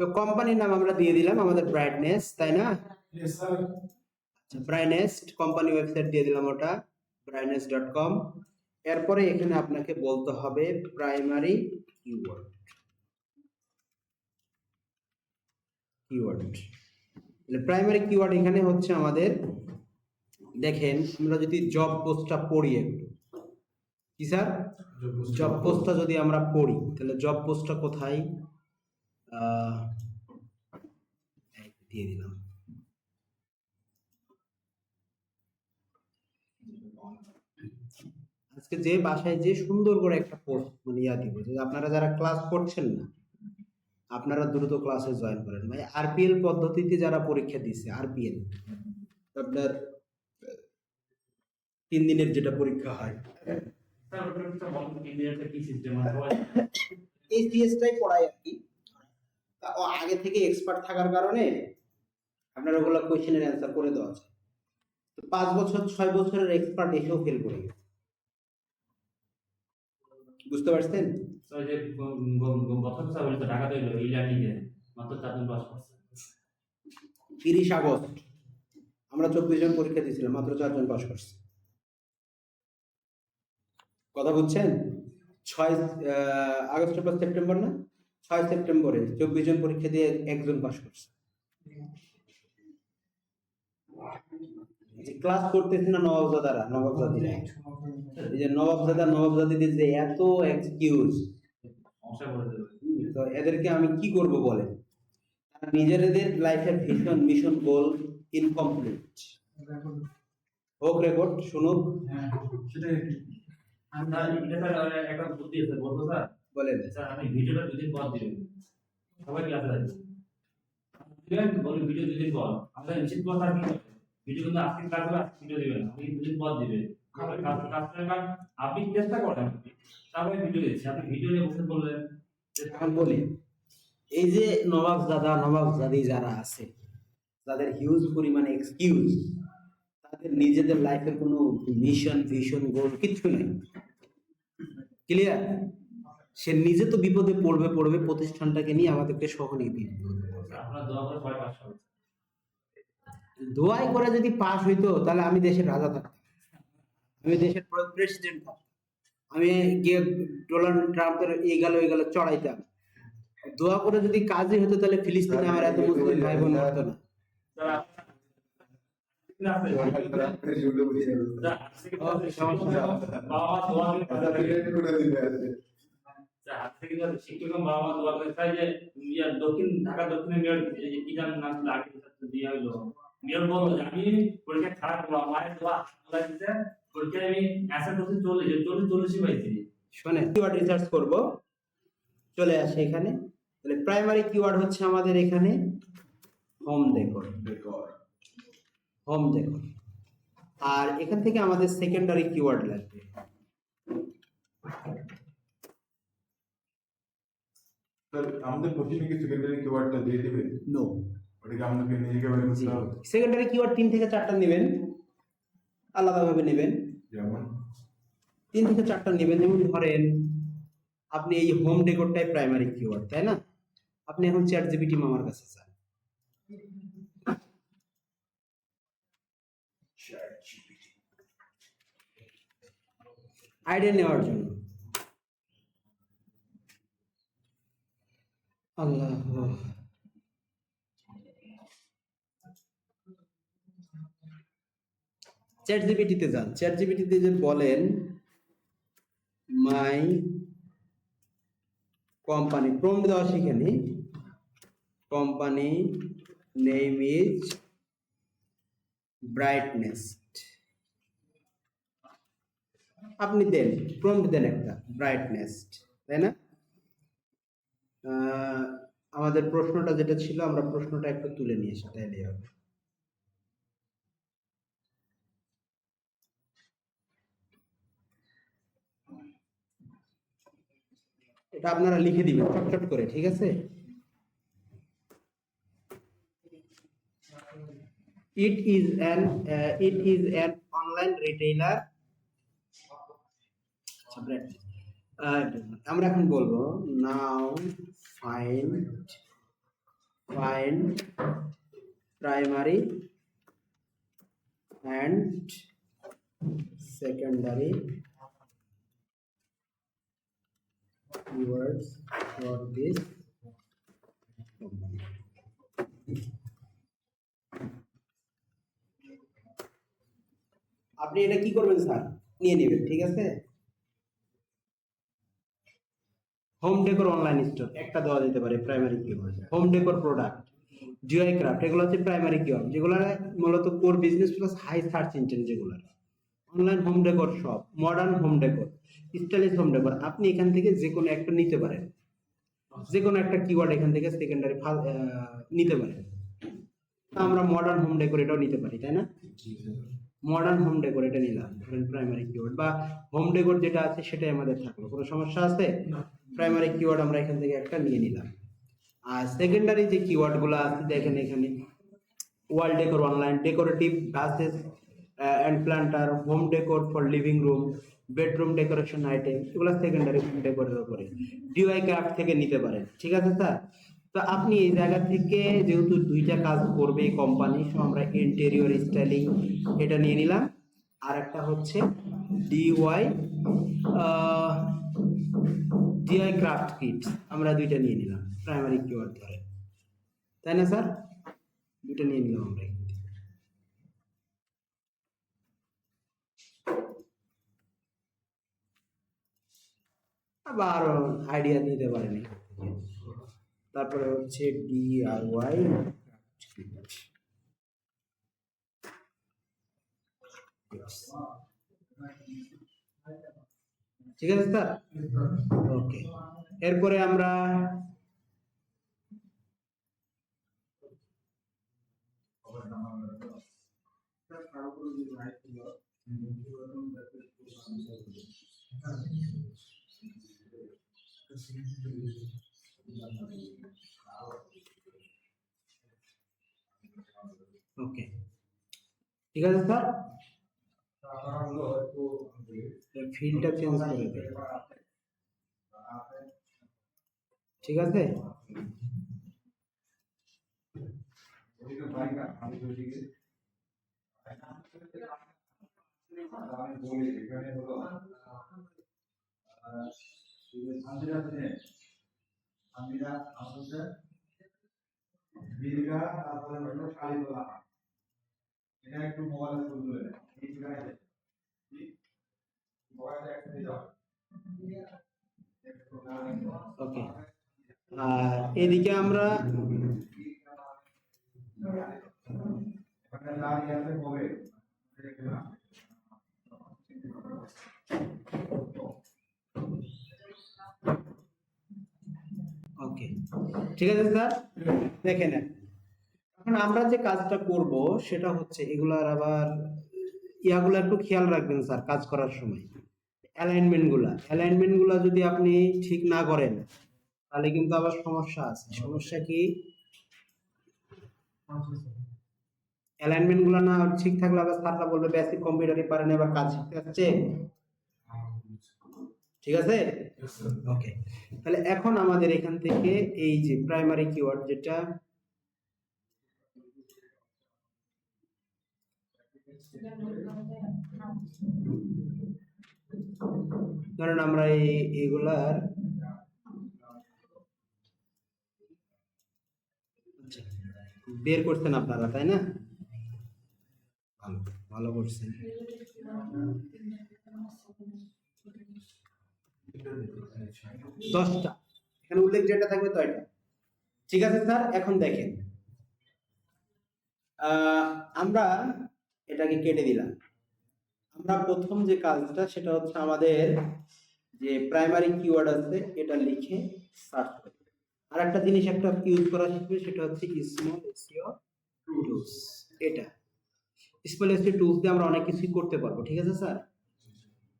তো কোম্পানির নাম আমরা দিয়ে দিলাম আমাদের ব্রাইটনেস, তাই না? Yes, sir. আচ্ছা, ব্রাইটনেস কোম্পানি ওয়েবসাইট দিয়ে দিলাম, ওটা brightness.com। এরপরে এখানে আপনাকে বলতে হবে প্রাইমারি কিওয়ার্ড। প্রাইমারি কিওয়ার্ড এখানে হচ্ছে আমাদের, দেখেন আমরা যদি জব পোস্টটা পড়ি একটু, কি স্যার, জব পোস্টটা যদি আমরা পড়ি তাহলে জব পোস্টটা কোথায় দিয়ে দিলাম। আজকে যে বাসায় যে সুন্দর করে একটা পোস্ট মানে দিব যে আপনারা যারা ক্লাস করছেন না আপনারা দ্রুত ক্লাসে জয়েন করেন। ভাই আরপিএল পদ্ধতিতে যারা পরীক্ষা দিচ্ছে, আরপিএল আপনার 3 দিনের যেটা পরীক্ষা হয়, এই সিএসটাই পড়ায় আর কি। আগে থেকে এক্সপার্ট থাকার কারণে আপনার ওগুলো কোয়েশ্চেনের অ্যান্সার করে দেওয়া যায়। তো 5 বছর 6 বছরের এক্সপার্ট এসেও ফেল করে গেছে, বুঝতে পারছেন? যে বছর ঢাকা তৈরি ইলাটিতে মাত্র 4 জন পাস করছে। 30 আগস্ট আমরা 24 জন পরীক্ষা দিয়েছিলাম, মাত্র 4 জন পাস করছে। কথা বুঝছেন? 6 আগস্টের পর সেপ্টেম্বর না, 6 সেপ্টেম্বরে 24 জন পরীক্ষা দিয়ে একজন পাস করছে। ক্লাস করতেছে না নবাবজাদারা, নবাবজাদিরা, এই যে নবাবজাদিদের যে এত এক্সকিউজ, তো এদেরকে আমি কি করব বলে, নিজেদের লাইফের ভিশন মিশন গোল ইনকমপ্লিট হোক, রেকর্ড শুনুক। একটা বুদ্ধি আছে, বলবো স্যার? বলেন স্যার আপনি ভিডিওটা 2 দিন পর দিবেন, সবাই ক্লাসে আসবে। বলি ভিডিও 2 দিন পর, আমরা নিশ্চিত কথা কি ভিডিও কিন্তু আজকে ক্লাস হবে, আজকে ভিডিও দিবেন, আপনি 2 দিন পর দিবেন। আপনি চেষ্টা করেন, তারপরে ভিডিও দিচ্ছি, আপনি ভিডিও নিয়ে বসে বললেন। এখন বলি, এই যে নবাবজাদি যারা আছে, তাদের হিউজ পরিমাণে এক্সকিউজ, তাদের নিজেদের লাইফের কোনো মিশন ভিশন গোল কিচ্ছু নেই। ক্লিয়ার? সে নিজে তো বিপদে পড়বে, প্রতিষ্ঠানটাকে নিয়ে আমাদেরকে সহ নিয়ে আপনারা দোয়া করে সবাই পাস করবেন। দোয়াই করে যদি পাস হইতো তাহলে আমি দেশের রাজা থাকতাম, আমি দেশের প্রেসিডেন্ট থাকতাম, আমি গিয়ে ডোনাল্ড ট্রাম্পের এই গেল চড়াইতাম। দোয়া করে যদি কাজই হতো তাহলে ফিলিস্তিনে আমার এত মুসলিম ভাই বোন হতো না। দক্ষিণ ঢাকা দক্ষিণে মেয়র কি জানেন নাম দিয়ে হইলো, মেয়র বললো যে আমি পরীক্ষা খারাপ করলাম, মায়ের দোয়া দিতে পরীক্ষায় আমি অ্যান্সার করতে 40 পাইছি। শোনেন, কিওয়ার্ড রিসার্চ করব, চলে আসে এখানে। তাহলে প্রাইমারি কিওয়ার্ড হচ্ছে আমাদের এখানে হোম ডেকর, হোম ডেকর। আর এখান থেকে আমাদের সেকেন্ডারি কিওয়ার্ড লাগবে। আমাদের কোশ্চেনে কি সেকেন্ডারি কিওয়ার্ডটা দিয়ে দিবে? নো, ওটাকে আমাদেরকে নিজেকে বের করতে হবে। সেকেন্ডারি কিওয়ার্ড 3 থেকে 4টা নেবেন, আলাদাভাবে নেবেন। যেমন 3 থেকে 4টা নেবেন। যেমন ধরেন আপনি এই হোম ডেকরটাই প্রাইমারি কিওয়ার্ড, তাই না? আপনি এখন চ্যাট জিপিটি মামার কাছে যান, আইডিয়া নেওয়ার জন্য। আল্লাহ, চ্যাট জিপিটিতে যান, চ্যাট জিপিটিতে যে বলেন মাই কোম্পানি, প্রম্পট দেওয়া শিখে নি, কোম্পানি নেম ইজ ব্রাইটনেস, আপনি দেন প্রম্পট দেন একটা ব্রাইটনেস, তাই না? আমাদের প্রশ্নটা যেটা ছিল, আমরা প্রশ্নটা একটু তুলে নিয়ে এসে তাইলেই হবে। এটা আপনারা লিখে দিবেন চটচট করে, ঠিক আছে? It is an online retailer. আমরা এখন বলবো now find find primary and secondary keywords for this company. আপনি এটা কি করবেন স্যার, নিয়ে নেবেন, ঠিক আছে। হোম ডেকোর অনলাইন স্টোর একটা দেওয়া যেতে পারে primary keyword. Home decor product, GI craft, এগুলো হচ্ছে প্রাইমারি কিওয়ার্ড, যেগুলো মূলত core business plus high search engine, যেগুলো online home decor shop, modern home decor, stylish home decor. আপনি এখান থেকে যে কোনো একটা নিতে পারেন, যে কোনো একটা কিওয়ার্ড এখান থেকে সেকেন্ডারি নিতে পারেন। আমরা মডার্ন হোম ডেকোর এটাও নিতে পারি, তাই না? মডার্ন হোম ডেকোর এটা নিলাম প্রাইমারি কিওয়ার্ড, বা হোম ডেকোর যেটা আছে সেটাই আমাদের থাকলো, কোনো সমস্যা আছে? প্রাইমারি কিওয়ার্ড আমরা এখান থেকে একটা নিয়ে নিলাম। আর সেকেন্ডারি যে কিওয়ার্ড গুলো আছে দেখেন এখানে, wall decor, online decorative vases and planter, home decor for living room, bedroom decoration item, এগুলো সেকেন্ডারি হোম ডেকোরের উপরে ডিআই ক্রাফট থেকে নিতে পারেন, ঠিক আছে স্যার। তো আপনি এই জায়গা থেকে যেহেতু দুইটা কাজ করবে এই কোম্পানি, সো আমরা ইন্টেরিয়র স্টাইলিং এটা নিয়ে নিলাম, আর একটা হচ্ছে ডিওয়াই ডিআই ক্রাফট কিট, আমরা দুইটা নিয়ে নিলাম প্রাইমারি কিওয়ার্ড ধরে, তাই না স্যার? দুইটা নিয়ে নিলাম আমরা। আবার আইডিয়া দিতে পারেন। তারপরে হচ্ছে ডিআইওয়াই, ঠিক আছে স্যার, ওকে। এরপরে আমরা ওকে, ঠিক আছে স্যার, ফিল্ডটা চেঞ্জ করে দেয়, ঠিক আছে। ওকে, আর এদিকে আমরা ওকে, ঠিক আছে স্যার, দেখে নেন। এখন আমরা যে কাজটা করব সেটা হচ্ছে এগুলার আবার ইয়াগুলো একটু খেয়াল রাখবেন স্যার কাজ করার সময়। অ্যালাইনমেন্ট গুলা যদি আপনি ঠিক না করেন তাহলে কিন্তু আবার সমস্যা আছে। সমস্যা কি? অ্যালাইনমেন্ট গুলা না ঠিক থাকলে আবার স্যাররা বলবে বেসিক কম্পিউটারই পারেন, এবার কাজ শিখতে আসছে, ঠিক আছে। ওকে, তাহলে এখন আমাদের এখান থেকে এই যে প্রাইমারি কিওয়ার্ড, যেটা ধরেন আমরা এইগুলার বের করছেন আপনারা, তাই না? ভালো ভালো করছেন। 10টা এখানে উল্লেখ যেটা থাকবে তো এটা, ঠিক আছে স্যার। এখন দেখেন আমরা এটাকে কেটে দিলাম। আমরা প্রথম যে কাজটা সেটা হচ্ছে আমাদের যে প্রাইমারি কিওয়ার্ড আছে এটা লিখে সার্চ করব। আর একটা জিনিস একটা ইউজ করা শিখবে, সেটা হচ্ছে স্মল এসইও টুলস। এটা স্মল এসইও টুলস দিয়ে আমরা অনেক কিছুই করতে পারবো, ঠিক আছে স্যার।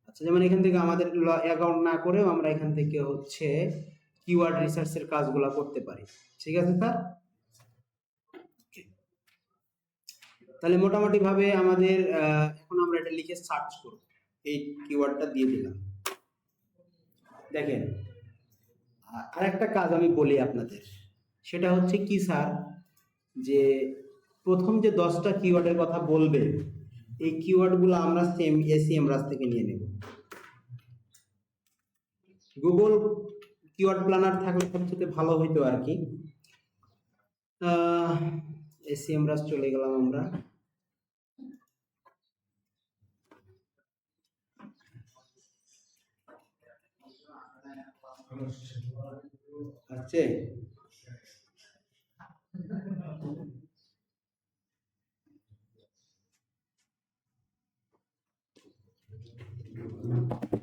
আচ্ছা, যেমন এখান থেকে আমাদের অ্যাকাউন্ট না করেও আমরা এখান থেকে হচ্ছে কিওয়ার্ড রিসার্চের কাজগুলো করতে পারি, ঠিক আছে স্যার। তাহলে মোটামুটি ভাবে আমাদের এখন আমরা এটা লিখে সার্চ করব, এই কিওয়ার্ডটা দিয়ে দিলাম। দেখেন আরেকটা কাজ আমি বলি আপনাদের, সেটা হচ্ছে কি স্যার, যে প্রথম যে 10টা কিওয়ার্ডের কথা বলবে, এই কিওয়ার্ডগুলো আমরা সেম এসইএমরাজ থেকে নিয়ে নেব। গুগল কিওয়ার্ড প্ল্যানার থাকলে সবচেয়ে ভালো হইতো আর কি। এসইএমরাজ চলে গেলাম আমরা। আছে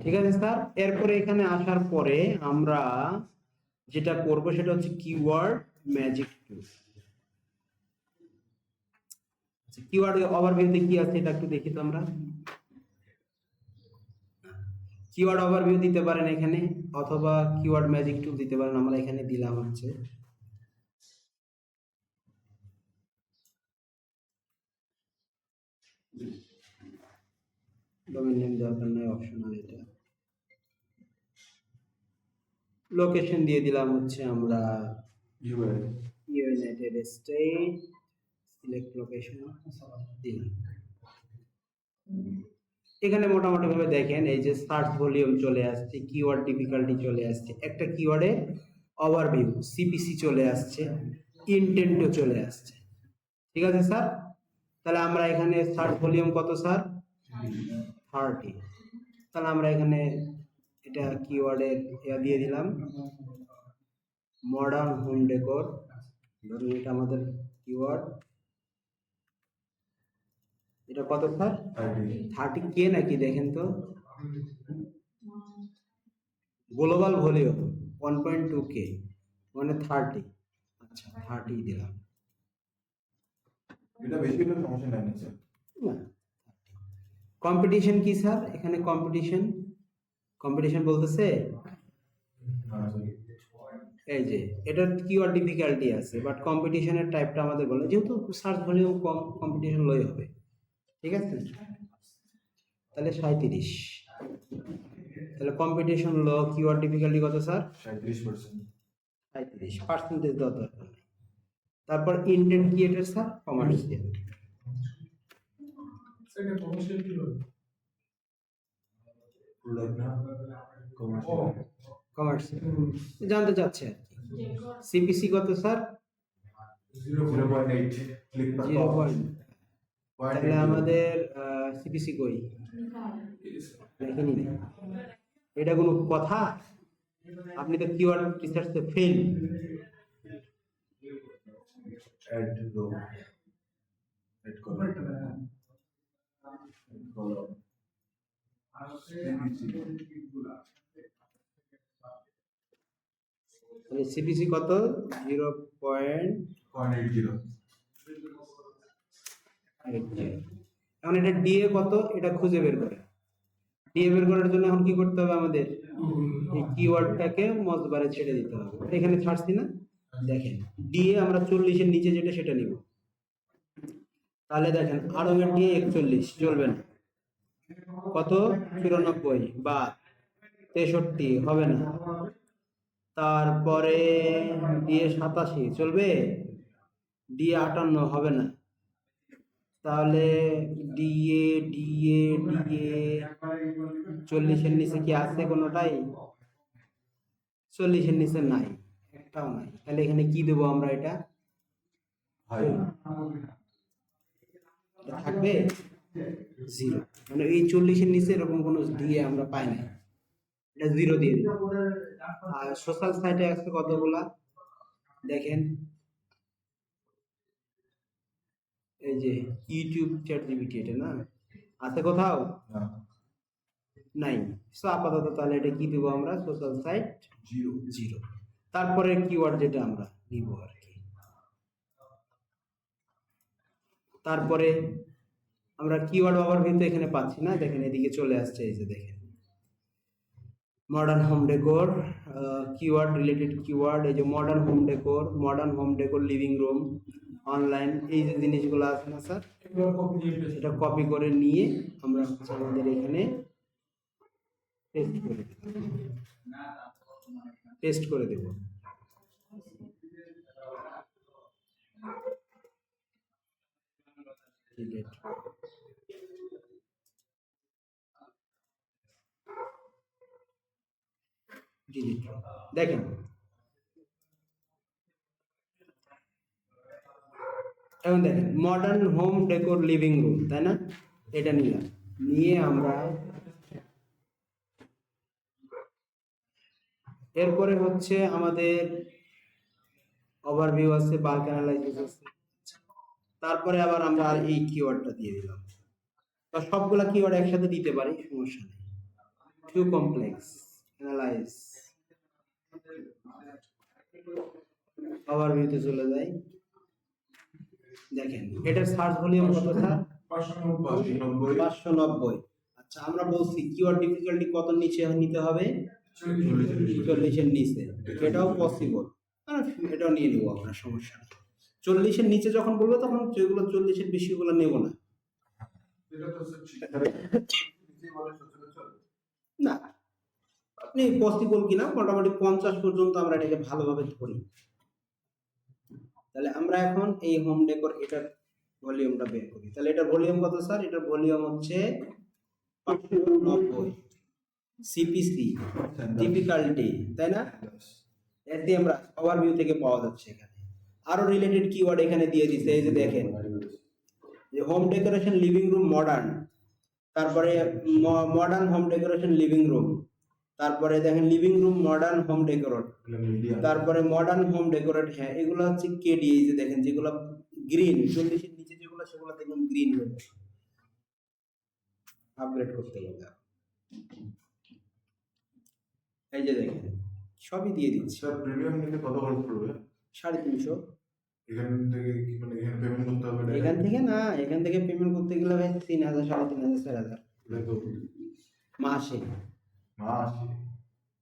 ঠিক আছে স্যার। এরপরে এখানে আসার পরে আমরা যেটা করব সেটা হচ্ছে কিওয়ার্ড ম্যাজিক টুল। কিওয়ার্ড ওভারভিউতে কি আছে এটা একটু দেখি তো আমরা। কিওয়ার্ড ওভারভিউ দিতে পারেন এখানে, অথবা কিওয়ার্ড ম্যাজিক টুল দিতে পারেন। আমরা এখানে দিলাম হচ্ছে ডোমেইন নেম দরকার নাই, অপশনাল এটা। লোকেশন দিয়ে দিলাম হচ্ছে আমরা ইউনাইটেড স্টেট, সিলেক্ট লোকেশন দিলাম। এখানে মোটামুটি ভাবে দেখেন এই যে সার্চ ভলিউম চলে আসছে, কিওয়ার্ড ডিফিকাল্টি চলে আসছে, একটা কিওয়ার্ডে ওভারভিউ সিপিসি চলে আসছে, ইনটেন্টও চলে আসছে। ঠিক আছে স্যার, তাহলে আমরা এখানে সার্চ ভলিউম কত স্যার? 30। তাহলে আমরা এখানে এটা কিওয়ার্ডের দিয়ে দিলাম মডার্ন হোম ডেকোর। ধরুন এটা আমাদের কিওয়ার্ড, এটা কত স্যার? 30K নাকি দেখেন তো। গ্লোবাল ভলিউম 1.2K মানে 30। আচ্ছা 30 দিলাম। এটা বেশি হলে সমস্যা নাই না স্যার? কম্পিটিশন কি স্যার? এখানে কম্পিটিশন বলতেছে এই যে এটা কিওয়ার্ড ডিফিকাল্টি আছে, বাট কম্পিটিশনের টাইপটা আমাদের বলে, যেহেতু সার্চ ভলিউম কম কম্পিটিশন লই হবে। ঠিক আছে, তাহলে 37। তাহলে কম্পিটিশন লো, কিওয়ার্ড ডিফিকাল্টি কত স্যার? 37%। 37% দেওয়া দরকার নেই। তারপর ইন্টেন্ট কি এটা স্যার? কমার্শিয়াল। সেটা কমার্শিয়াল কি হবে? প্রোডাক্ট না কমার্শিয়াল। কমার্শিয়াল জানতে চাচ্ছে আর কি। সিপিসি কত স্যার? 0.8 ক্লিক পার 0. তাহলে আমাদের সিপিসি কই? দেখিনি না। এটা কোনো কথা? আপনি তো কিওয়ার্ড রিসার্চে fail. Add row add column তাহলে সিপিসি কত? 0.80। 0.80। এখন এটা ডিএ কত এটা খুঁজে বের করে। ডিএ বের করার জন্য এখন কি করতে হবে আমাদের? এই কিওয়ার্ডটাকে মজবারে ছেড়ে দিতে হবে। এখানে ছাড়ছি না, দেখেন ডিএ আমরা 40 এর নিচে যেটা সেটা নিব। তাহলে দেখেন আরবের ডিএ 41 চলবে না। কত? 94 বা 63 হবে না। তারপরে ডিএ 87 চলবে? ডিএ 58 হবে না। তাহলে ডিএ ডিএ ডিএ 40 এর নিচে কি আছে কোনোটাই? 40 এর নিচে নাই, একটাও নাই। তাহলে এখানে কি দেবো আমরা? এটা থাকবে 0, মানে এই 40 এর নিচে এরকম কোনো ডিএ আমরা পাই না, এটা 0 দিয়ে দিই। আর সোশ্যাল সাইটে আছে কতগুলা দেখেন, এই যে ইউটিউব, চ্যাট জিপিটি, এটা না আছে কোথাও? নাই। সো আপাতত তাহলে এটা কি দিব আমরা? Social site 0। তারপরে কিওয়ার্ড যেটা আমরা নিব আর কি। তারপরে আমরা কিওয়ার্ড ওভারভিউ তো এখানে পাচ্ছি না, দেখেন এদিকে চলে আসছে। এই যে দেখেন modern home decor, keyword related keyword, এই যে modern home decor living room, online, এই যে জিনিসগুলো আছে না স্যার, এটা কপি করে নিয়ে আমরা আমাদের এখানে পেস্ট করে দেব। ডিলিট ডিলিট দেখেন এখন দেখেন modern home decor living room, তাই না? এটা নিলাম, নিয়ে আমরা এরপরে হচ্ছে আমাদের ওভারভিউ আছে, বাল্ক অ্যানালাইসিস আছে, তারপরে আবার আমরা আর এই কিওয়ার্ডটা দিয়ে দিলাম। তো সবগুলা কিওয়ার্ড একসাথে দিতে পারি, সমস্যা নেই। টু কমপ্লেক্স অ্যানালাইজ, ওভারভিউতে চলে যাই। দেখেন এটার সার্চ ভলিউম কত স্যার? 590। আচ্ছা আমরা বলছি কিওয়ার্ড ডিফিকাল্টি কত নিচে নিতে হবে? 40-এর নিচে। এটাও পসিবল, এটাও নিয়ে নেবো আমরা, সমস্যা নেই। 40-এর নিচে যখন বলবো তখন যেগুলো 40-এর বেশিগুলো নেব না। না আপনি পসিবল কিনা মোটামুটি 50 পর্যন্ত আমরা এটাকে ভালোভাবে ধরি। তাহলে আমরা এখন এই হোম ডেকোর এটার ভলিউমটা বের করি। তাহলে এটার ভলিউম কত স্যার? এটার ভলিউম হচ্ছে 590 সিপিসি ডিফিকাল্টি, তাই না? এতে আমরা ওভারভিউ থেকে পাওয়া যাচ্ছে। এখানে আরো রিলেটেড কিওয়ার্ড এখানে দিয়ে দিয়েছে, এই যে দেখেন যে home decoration living room modern, তারপরে modern home decoration living room, তারপরে দেখেন living room modern home decorate, তারপরে মডার্ন হোম ডেকোরেট। হ্যাঁ এগুলো হচ্ছে কেডি, এই যে দেখেন যেগুলো গ্রিন 40-এর নিচে যেগুলো সেগুলো দেখুন গ্রিন হয়ে যাবে আপগ্রেড করতে গেলে। এই যে দেখেন সবই দিয়ে দিচ্ছি। স্যার প্রিমিয়াম নিতে কত খরচ পড়বে? 350। এখান থেকে কি মানে এখানে পেমেন্ট করতে হবে? এখান থেকে না, এখান থেকে পেমেন্ট করতে গেলে ভাই 3000, 3500, 4000 মাসে।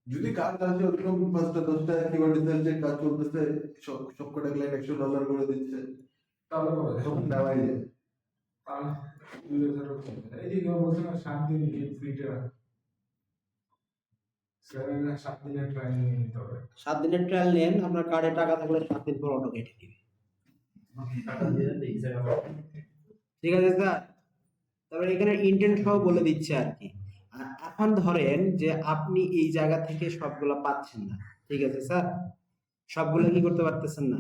যদি কাজ আছে ওরকম 5টা-10টা কিওয়ার্ড দিতে কাজ চলতেছে, সব কটা ক্লায়েন্ট $100 করে দিচ্ছে, তাহলে করে তখন নেওয়াই যায়। তাহলে 2000 এই যে কেউ বলছে না 7 দিন ফ্রিতে রাখে, স্যার 7 দিনের ট্রায়াল নিতে হবে। 7 দিনের ট্রায়াল নেন, আপনার কার্ডে টাকা থাকলে 7 দিন পর অটো কেটে দিবে। টাকা দিয়ে দেন, এই জায়গা ঠিক আছে স্যার? তারপরে এখানে ইন্টেন্ট সহ বলে দিচ্ছে আর কি। আর এখন ধরেন যে আপনি এই জায়গা থেকে সবগুলো পাচ্ছেন না, ঠিক আছে স্যার? সবগুলো কি করতে পারতেছেন না,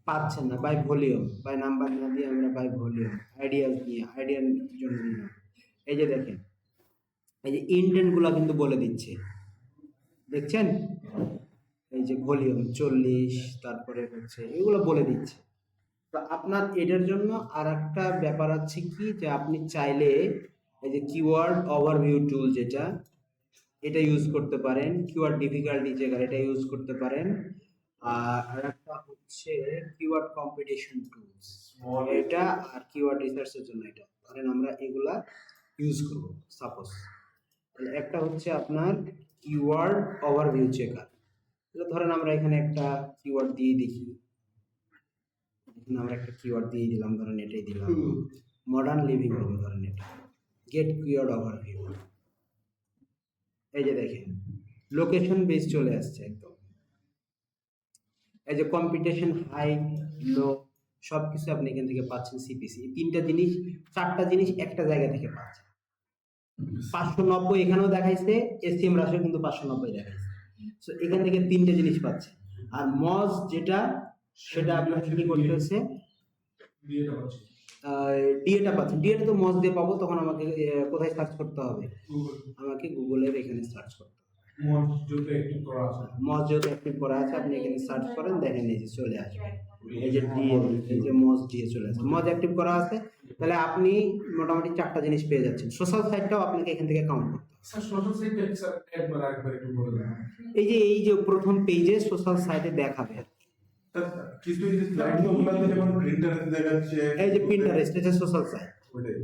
পাচ্ছেন না, বাই ভলিউম, বাই নাম্বার না দিয়ে আমরা বাই ভলিউম আইডিয়াস দিয়ে আইডিয়ার জন্য নিলাম। এই যে দেখেন এই যে ইন্টেন্ট গুলা কিন্তু বলে দিচ্ছে, দেখছেন? এই যে ভলিউম 40, তারপরে হচ্ছে এগুলো বলে দিচ্ছে। তো আপনার এটার জন্য আর একটা ব্যাপার আছে কি, যে আপনি চাইলে এই যে কিওয়ার্ড ওভারভিউ টুল যেটা, এটা ইউজ করতে পারেন। কিওয়ার্ড ডিফিকাল্টি চেকার এটা ইউজ করতে পারেন। আর একটা হচ্ছে কিওয়ার্ড কম্পিটিশন টুলস, এটা আর কিওয়ার্ড রিসার্চের জন্য এটা। ধরেন আমরা এগুলা ইউজ করব সাপোজ। তাহলে একটা হচ্ছে আপনার কিওয়ার্ড ওভারভিউ চেকার। ধরেন আমরা এখানে একটা কিওয়ার্ড দিয়ে দেখি, আমরা একটা কিওয়ার্ড দিয়ে দিলাম, ধরেন এটাই দিলাম মডার্ন লিভিং রুম, ধরেন এটা গেট কিওয়ার্ড ওভারভিউ। এই যে দেখেন লোকেশন বেস চলে আসছে একদম। এই যে কম্পিটিশন হাই লো সবকিছু আপনি এখান থেকে পাচ্ছেন। সিপিসি 3টা জিনিস 4টা জিনিস একটা জায়গা থেকে পাচ্ছেন। 590 এখানেও দেখাইছে, এসটিএম রাশিও কিন্তু 590 দেখাইছে। সো এখান থেকে 3টে জিনিস পাচ্ছেন। আর মজ যেটা সেটা আপনার কি করতে হচ্ছে, ডিএটা পাচ্ছি, ডিএটা পাচ্ছেন। ডিএটা তো মজ দিয়ে পাবো, তখন আমাকে কোথায় সার্চ করতে হবে? আমাকে গুগলের এখানে সার্চ করতে হবে। মোড যেটা অ্যাক্টিভ করা আছে, মজ যেহেতু অ্যাক্টিভ করা আছে, আপনি এখানে সার্চ করেন, দেখেন এই যে চলে আসবে, এই যে ডিএ, এই যে মজ ডিএ চলে আসবে। মজ অ্যাক্টিভ করা আছে, তাহলে আপনি মোটামুটি 4টা জিনিস পেয়ে যাচ্ছেন। সোশ্যাল সাইটটাও আপনাকে এখান থেকে কাউন্ট করতে হবে। স্যার সোশ্যাল সাইটে স্যার একবার একটু বলে দেন। এই যে প্রথম পেজে সোশ্যাল সাইটে দেখাবে, কিছু কিছু স্লাইড গুলোতে যেমন প্রিন্টারেস্ট দেখাচ্ছে, এই যে পিন্টারেস্ট, এটা সোশ্যাল সাইট, ওটাই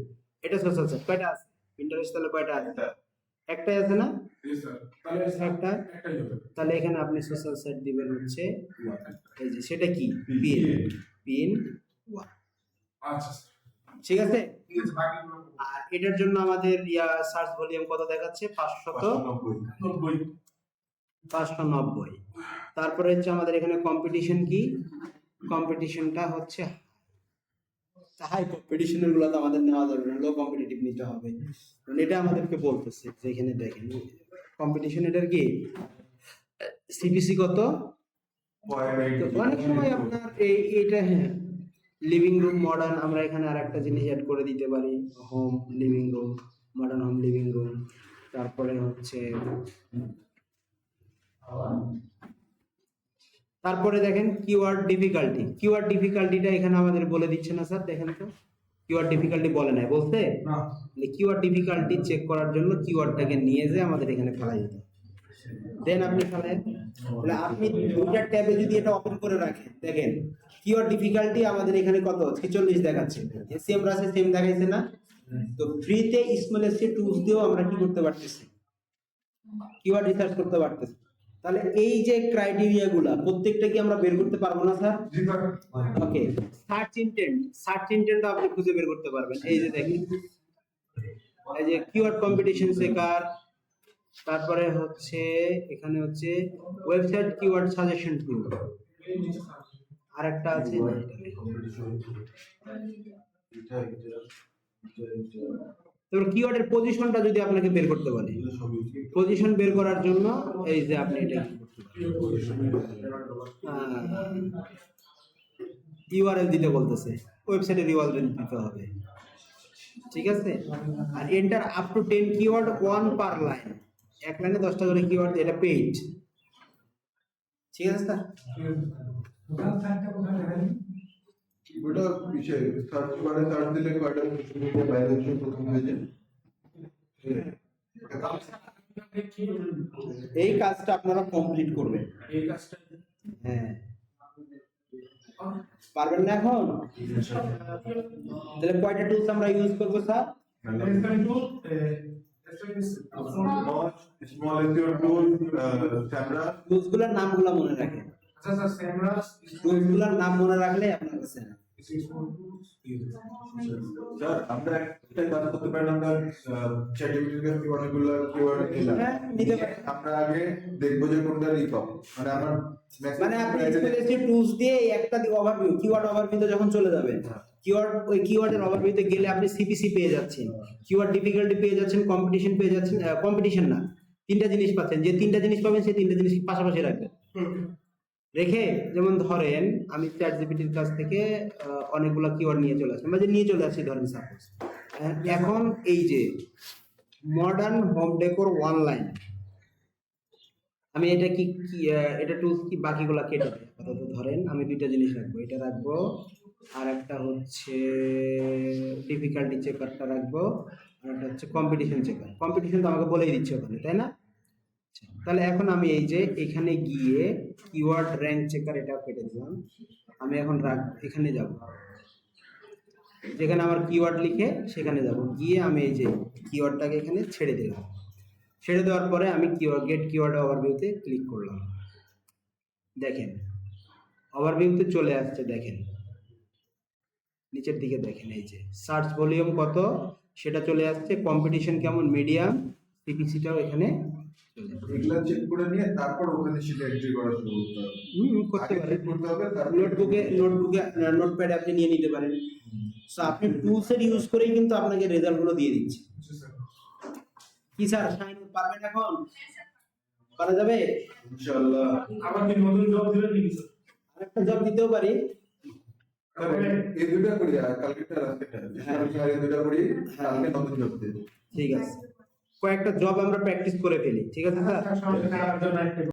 এটা সোশ্যাল সাইট। কয়টা আছে পিন্টারেস্ট? তাহলে কয়টা আছে? একটাই আছে না? জি স্যার, তাহলে একটা, একটাই হবে। তাহলে এখানে আপনি সোশ্যাল সাইট দিবেন হচ্ছে এই যে, সেটা কি পিন, পিন 1, আচ্ছা স্যার, ঠিক আছে? ঠিক আছে, বাকিগুলো আর এটার জন্য আমাদের সার্চ ভলিউম কত দেখাচ্ছে? 590। 590। তারপরে হচ্ছে আমাদের এখানে কম্পিটিশন কি, কম্পিটিশনটা হচ্ছে হাই কম্পিটিশনের গুলো তো আমাদের নেওয়া যাবে না, লো কম্পিটিটিভ নিতে হবে। কারণ এটা আমাদেরকে বলতেছে যে এখানে দেখেন কম্পিটিশন এটার কি সিপিসি কত। তো অনেক সময় আপনার এইটা হ্যাঁ লিভিং রুম মডার্ন, আমরা এখানে আর একটা জিনিস অ্যাড করে দিতে পারি, home living room, modern home living room. তারপরে হচ্ছে তারপরে দেখেন কিওয়ার্ড ডিফিকাল্টি। কিওয়ার্ড ডিফিকাল্টিটা এখানে আমাদের বলে দিচ্ছে না স্যার, দেখেন তো কিওয়ার্ড ডিফিকাল্টি বলে নাই, বলতে না কিওয়ার্ড ডিফিকাল্টি চেক করার জন্য কিওয়ার্ডটাকে নিয়ে যে আমাদের এখানে ফেলা যেত, দেন আপনি ফেলেন। তাহলে আপনি দুইটা ট্যাবে যদি এটা ওপেন করে রাখেন, দেখেন কিওয়ার্ড ডিফিকাল্টি আমাদের এখানে কত 46 দেখাচ্ছে, সেম রাশে সেম দেখাইছে না। তো ফ্রিতে স্মল এসসি টুলস দিয়েও আমরা কি করতে পারতেছি, কিওয়ার্ড রিসার্চ করতে পারতেছি। তাহলে এই যে ক্রাইটেরিয়া গুলা প্রত্যেকটা কি আমরা বের করতে পারবো না স্যার? জি স্যার ওকে, সার্চ ইন্টেন্ট আপনি খুঁজে বের করতে পারবেন। এই যে দেখেন এই যে কিওয়ার্ড কম্পিটিশন চেকার, তারপরে হচ্ছে এখানে হচ্ছে ওয়েবসাইট কিওয়ার্ড সাজেশন টুল, এই নিচে স্যার আরেকটা আছে না, তারপর কিওয়ার্ডের পজিশনটা যদি আপনাকে বের করতে বলে, পজিশন বের করার জন্য এই যে আপনি এটা ইউআরএল দিতে বলতেছে, ওয়েবসাইটের ইউআরএল দিতে হবে, ঠিক আছে। আর enter up to 10 keyword 1 per line, এক লাইনে 10টা করে কিওয়ার্ড, এটা পেইড, ঠিক আছে স্যার। টোটাল সাইটটা কোথায় দেখাই ওটা বিষয় সার্চ বারে সার্চ দিলে কয়টা সোশ্যাল মিডিয়া ভাইরাল প্রথম হয়ে যায়। এই কাজটা আপনারা কমপ্লিট করবেন। এই কাজটা হ্যাঁ, পারবেন না এখন? তাহলে কয়টা টুলস আমরা ইউজ করব স্যার? স্মল SEO টুল, ক্যামেরা, টুলসগুলোর নামগুলো মনে রাখেন, আচ্ছা স্যার সেমরাস টুলসগুলোর নাম মনে রাখলে আপনার কাছে না। স্যার আমরা একটা কাজ করতে পারি, আমরা চ্যাটজিপিটির কাছ থেকে অনেকগুলো কিওয়ার্ড নিলাম, হ্যাঁ, নিতে পারেন। আমরা আগে দেখবো যে কোনটা রিকপ, মানে আমার মানে আপনি স্পেশালিস্ট টুলস দিয়ে এই একটা ওভারভিউ, কিওয়ার্ড ওভারভিউতে যখন চলে যাবেন, কিওয়ার্ড ওই কিওয়ার্ডের ওভারভিউতে গেলে আপনি সিপিসি পেয়ে যাচ্ছেন, কিওয়ার্ড ডিফিকাল্টি পেয়ে যাচ্ছেন, কম্পিটিশন পেয়ে যাচ্ছেন, কম্পিটিশন না, তিনটা জিনিস পাচ্ছেন। যে তিনটা জিনিস পাবেন সেই তিনটা জিনিস পাশাপাশি রাখবেন, রেখে যেমন ধরেন আমি চ্যাটজিপিটির কাছ থেকে অনেকগুলো কিওয়ার্ড নিয়ে চলে আসলাম, যে নিয়ে চলে আসছি ধরেন সাপোজ এখন এই যে modern home decor one line, আমি এটা কি এটা টুলস কি বাকিগুলো কেটে দেয় আপাতত। ধরেন আমি দুইটা জিনিস রাখবো, এটা রাখবো আর একটা হচ্ছে ডিফিকাল্টি চেকারটা রাখবো, আর একটা হচ্ছে কম্পিটিশন চেকার। কম্পিটিশন তো আমাকে বলেই দিচ্ছে ওখানে, তাই না? তাহলে এখন আমি এই যে এখানে গিয়ে কিওয়ার্ড র্যাঙ্ক চেকার এটা কেটে দিলাম, আমি এখন এখানে যাব, যেখানে আমার কিওয়ার্ড লিখে সেখানে যাব, গিয়ে আমি এই যে কিওয়ার্ডটাকে এখানে ছেড়ে দিলাম। ছেড়ে দেওয়ার পরে আমি গেট কিওয়ার্ড ওভারভিউতে ক্লিক করলাম, দেখেন ওভারভিউতে চলে আসছে, দেখেন নিচের দিকে দেখেন এই যে সার্চ ভলিউম কত সেটা চলে আসছে, কম্পিটিশন কেমন মিডিয়াম, সিপিসিটাও এখানে চলে আসছে। এগুলা চেক করে নিয়ে তারপর ওখানে সেটা এন্ট্রি করা শুরু করতে হবে, করতে আগে পারেন, check করতে হবে, তারপর নোটপ্যাডে আপনি নিয়ে নিতে পারেন। সো আপনি টুলসের ইউজ করেই কিন্তু আপনাকে রেজাল্টগুলো দিয়ে দিচ্ছে। কি স্যার সাইন পারবেন এখন? করা যাবে ইনশাআল্লাহ। আমাকে নতুন জব দিবেন নাকি স্যার? আরেকটা জব দিতেও পারি। এই দুটা করি আর কালকেটা আজকেটা, এই দুটা করি, কালকে নতুন জব দিই। ঠিক আছে, কয়েকটা জব আমরা প্র্যাকটিস করে ফেলি, ঠিক আছে স্যার? সঙ্গে তার জন্য একটা